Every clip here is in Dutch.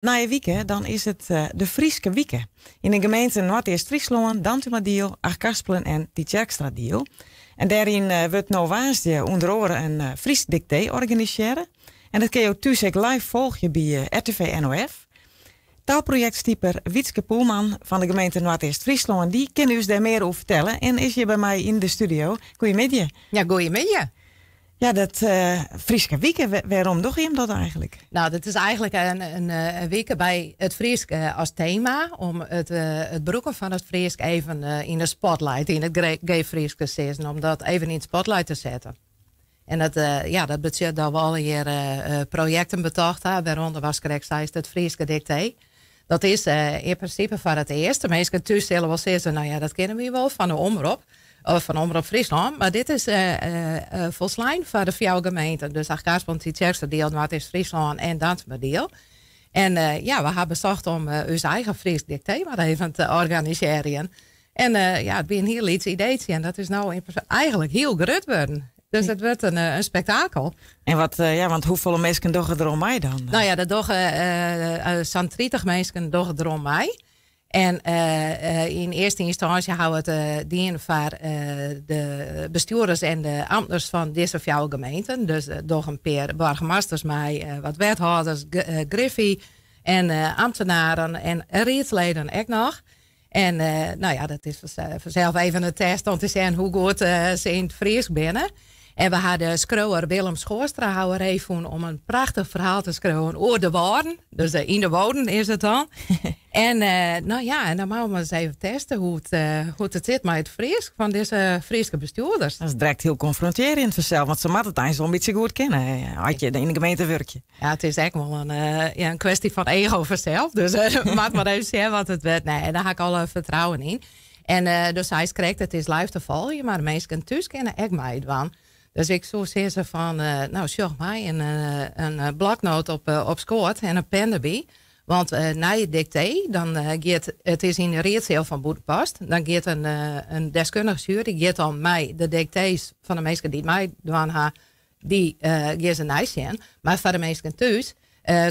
Na je weekend, dan is het de Frieske Wieke. In de gemeente Noord-Eerst-Friesland, Dantumadeel, Achtkarspelen en Tietjerkstraatdeel. En daarin wordt nou waasde onder andere een Fries dicté organiseren. En dat kun je ook thuis live volgen bij RTV NOF. Taalprojectstieper Wietske Poelman van de gemeente Noord-Eerst-Friesland, die kan u daar meer over vertellen. En is hier bij mij in de studio. Goedemiddag. Ja, goedemiddag. Ja, dat Frieske Wieke, waarom doe je hem dat eigenlijk? Nou, dat is eigenlijk een week bij het Friesk als thema. Om het beroeken van het Friesk even in de spotlight, in het gay Friesk te zetten. Om dat even in het spotlight te zetten. En dat betekent dat we al hier projecten betocht hebben. Waaronder was correct het Frieske dicté. Dat is in principe van het eerste. Mensen thuis zullen wel zeggen, nou ja, dat kennen we wel van de omroep. Of van Omroep Friesland. Maar dit is volslijn voor de vier gemeenten. Dus Achtkarspelen, Tietjerkstraatdeel, Noord-Eerst-Friesland en Dantumadeel. En we hebben bezocht om ons eigen Fries dicté maar even te organiseren. En het is een heel iets idee. En dat is nou eigenlijk heel groot worden. Dus het wordt een spektakel. En want hoeveel mensen doen er om mij dan? Nou ja, er zo'n 30 mensen doen er om mij. En in eerste instantie houden we het dien voor de bestuurders en de ambtenaren van deze vier gemeenten. Dus door een paar burgemeesters, wat wethouders, griffie en ambtenaren en raadsleden ook nog. En dat is vanzelf even een test om te zien hoe goed ze in het Fries binnen. En we hadden schrouwer Willem Schoorstra houden even om een prachtig verhaal te schrijven over de woorden. Dus in de woorden is het dan. En en dan moeten we eens even testen hoe het zit met het Fries van deze Friese bestuurders. Dat is direct heel confronterend vanzelf, want ze moeten het eigenlijk zo'n beetje goed kennen. Had je in de gemeente werkje. Ja, het is echt wel een kwestie van ego vanzelf. Dus maak maar even zien wat het werd. Nee, daar heb ik al vertrouwen in. En dus hij schrijft, het is live te volgen, maar de mensen thuis kennen echt mij van. Dus ik zou zeggen van, zorg mij een bloknoot op scoort en een pen erbij. Want na je dicté, dan gaat het is in de reedsel van Boedapest. Dan gaat een deskundige jury, die gaat dan mij de dictés van de mensen die mij doen, die gaat ze nice. Maar voor de mensen thuis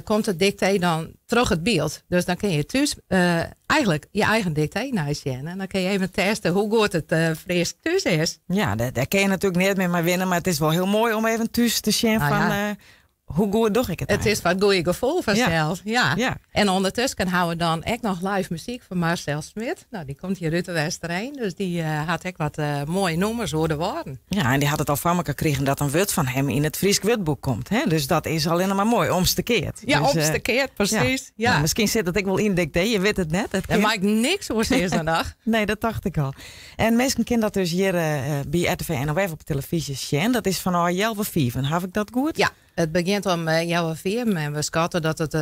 komt het dicté dan terug het beeld. Dus dan kun je thuis eigenlijk je eigen dicté nice. En dan kun je even testen hoe goed het Fries thuis is. Ja, daar kun je natuurlijk niet meer winnen. Maar het is wel heel mooi om even thuis te zien van... hoe goed doe ik het Het is wat goeie gevoel vanzelf. Ja. En ondertussen houden we dan echt nog live muziek van Marcel Smit. Nou, die komt hier uit de Westerheen. Dus die had echt wat mooie nummers horen worden. Ja, en die had het al van elkaar gekregen dat een woord van hem in het Fries Witboek komt. Hè? Dus dat is alleen maar mooi, omstekeerd. Ja, dus, omstekeerd, precies. Ja. Nou, misschien zit het ik wel in dicté, je weet het net. Dat maakt niks voor deze dag. Nee, dat dacht ik al. En mensen kennen dat dus hier bij RTV NOF op televisie zien. Dat is van Jelve Vieven. Heb ik dat goed? Ja. Het begint om jouw vier en we schatten dat het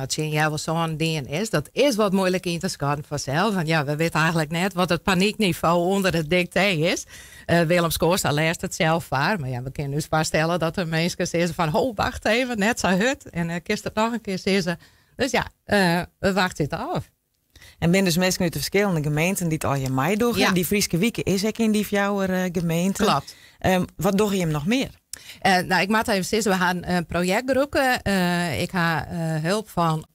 10 jaar zo'n ding is. Dat is wat moeilijk in te schatten vanzelf. Want ja, we weten eigenlijk net wat het paniekniveau onder het dicté is. Willem Schoorstra leest het zelf waar. Maar ja, we kunnen dus vaststellen dat er mensen zeggen van... wacht even, net zo hut. En kist het nog een keer zeggen. Dus ja, we wachten het af. En ben dus mensen uit de verschillende gemeenten die het al je mij doen. Ja. Die Frieske Wieke is ook in die jouw gemeente. Klopt. Wat doe je hem nog meer? Ik maak even zeggen, we gaan een projectgroep. Ik ga hulp van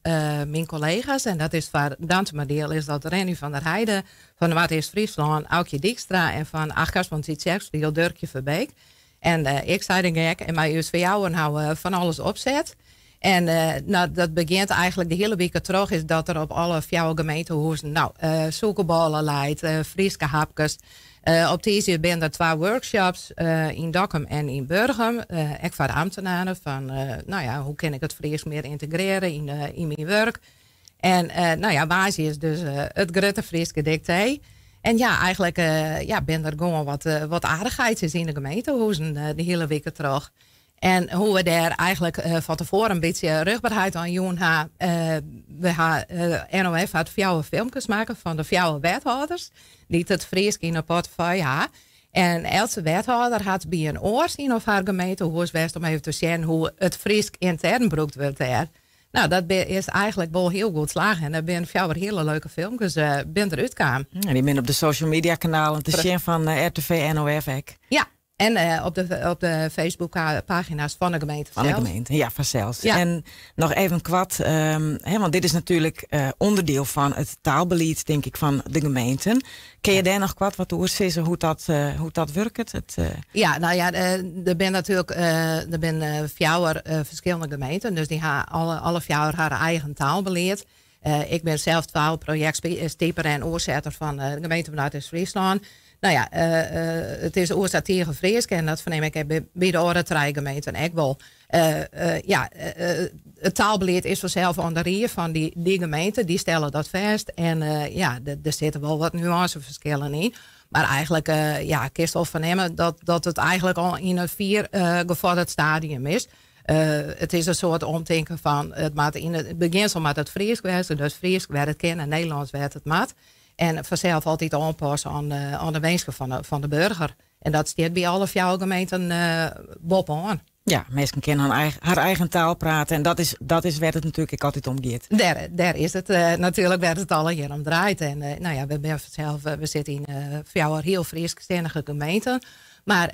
mijn collega's. En dat is voor Dantumadeel is dat Renny van der Heijden, van de Noord-Eerst-Friesland, Aukje Dijkstra en van Achtkarspelen, Tietjerkstraatdeel, Dirkje Verbeek. En ik zei de gek en mij is voor jou nou van alles opzet. En dat begint eigenlijk de hele week terug is dat er op alle vier gemeentehuizen zoekenballen leidt, Frieske hapjes. Op deze zijn er 2 workshops in Dokkum en in Burgum. Ik voor de ambtenaren van hoe kan ik het Fries meer integreren in mijn werk. En basis is dus het grote Frieske dicté. En ja, eigenlijk ben er gewoon wat aardigheid is in de gemeentehuizen de hele week terug. En hoe we daar eigenlijk van tevoren een beetje rugbaarheid aan doen hebben. We gaan NOF had 4 filmpjes maken van de 4 wethouders. Die het Fries in een portefeuille hebben. En elke wethouder had bij een oor zien of haar gemeentehuis west om even te zien hoe het Fries intern gebruikt wordt daar. Nou, dat is eigenlijk wel heel goed slagen. En er zijn 4 hele leuke filmpjes eruit kwamen. En die ben op de social media kanalen te zien van RTV NOF. Ja. En op de Facebook-pagina's van de gemeente Van zelf. de gemeente, ja, vanzelfs. Ja. En nog even kwart, want dit is natuurlijk onderdeel van het taalbeleid, denk ik, van de gemeenten. Kun je daar nog wat over zeggen, hoe dat werkt? Ja, nou ja, er zijn natuurlijk er zijn 4 verschillende gemeenten. Dus die hebben alle 4 haar eigen taalbeleid. Ik ben zelf projectstieper en oorzetter van de gemeente van Noord-Friesland. Nou ja, het is oorzaak tegen Friesk en dat verneem ik bij de andere 3 gemeenten ook wel. Het taalbeleid is vanzelf aan de rier van die gemeenten, die stellen dat vast. En er zitten wel wat nuanceverschillen in. Maar eigenlijk kist wel vernemen dat het eigenlijk al in een 4 gevorderd stadium is. Het is een soort omdenken van in het beginsel met het Fries geweest. Dus Fries werd het kennen en Nederlands werd het mat. En vanzelf altijd aanpassen aan de wensen van de burger. En dat staat bij alle 4 gemeenten bob aan. Ja, mensen kunnen haar eigen taal praten. En dat is waar het natuurlijk altijd om gaat. Daar is het natuurlijk waar het alle hier om draait. En we zitten in 4 heel Friesstemmige gemeenten. Maar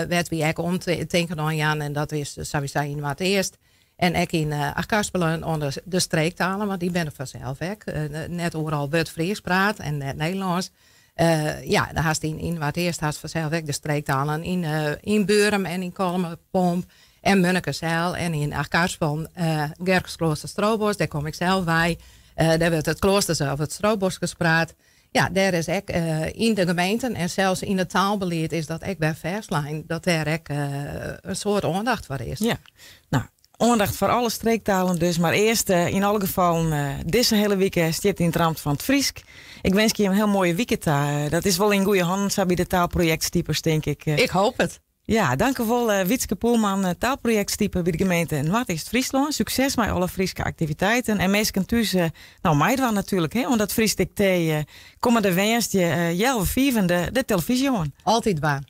werd we ook om te denken aan Jan. En dat is sowieso in wat eerst. En ook in Achterspelen onder de streektalen, want die ben ik vanzelf ook. Net overal wordt Fries praat en net Nederlands. Daar haast in wat eerst haast vanzelf ook de streektalen in Beurum en in Kolmen, Pomp en Munnekezeil. En in Achterspelen, Gerkesklooster Stroobos, daar kom ik zelf bij. Daar wordt het klooster zelf, het Stroobos gespraat. Ja, daar is ook in de gemeenten en zelfs in het taalbeleid is dat ook bij Verslijn, dat daar ook een soort aandacht voor is. Ja, nou. Aandacht voor alle streektalen dus. Maar eerst in alle gevallen deze hele week zit in het ramp van het Friesk. Ik wens je een heel mooie weekend. Dat is wel in goede handen, bij de taalprojectstipers, denk ik. Ik hoop het. Ja, dankjewel Wietske Poelman, taalprojectstieper bij de gemeente Noord-Friesland. Succes met alle Frieske activiteiten. En mensen thuis, Meidwan natuurlijk, want dat Fries dicté, kom maar de wens je 11 de televisie aan. Altijd waar.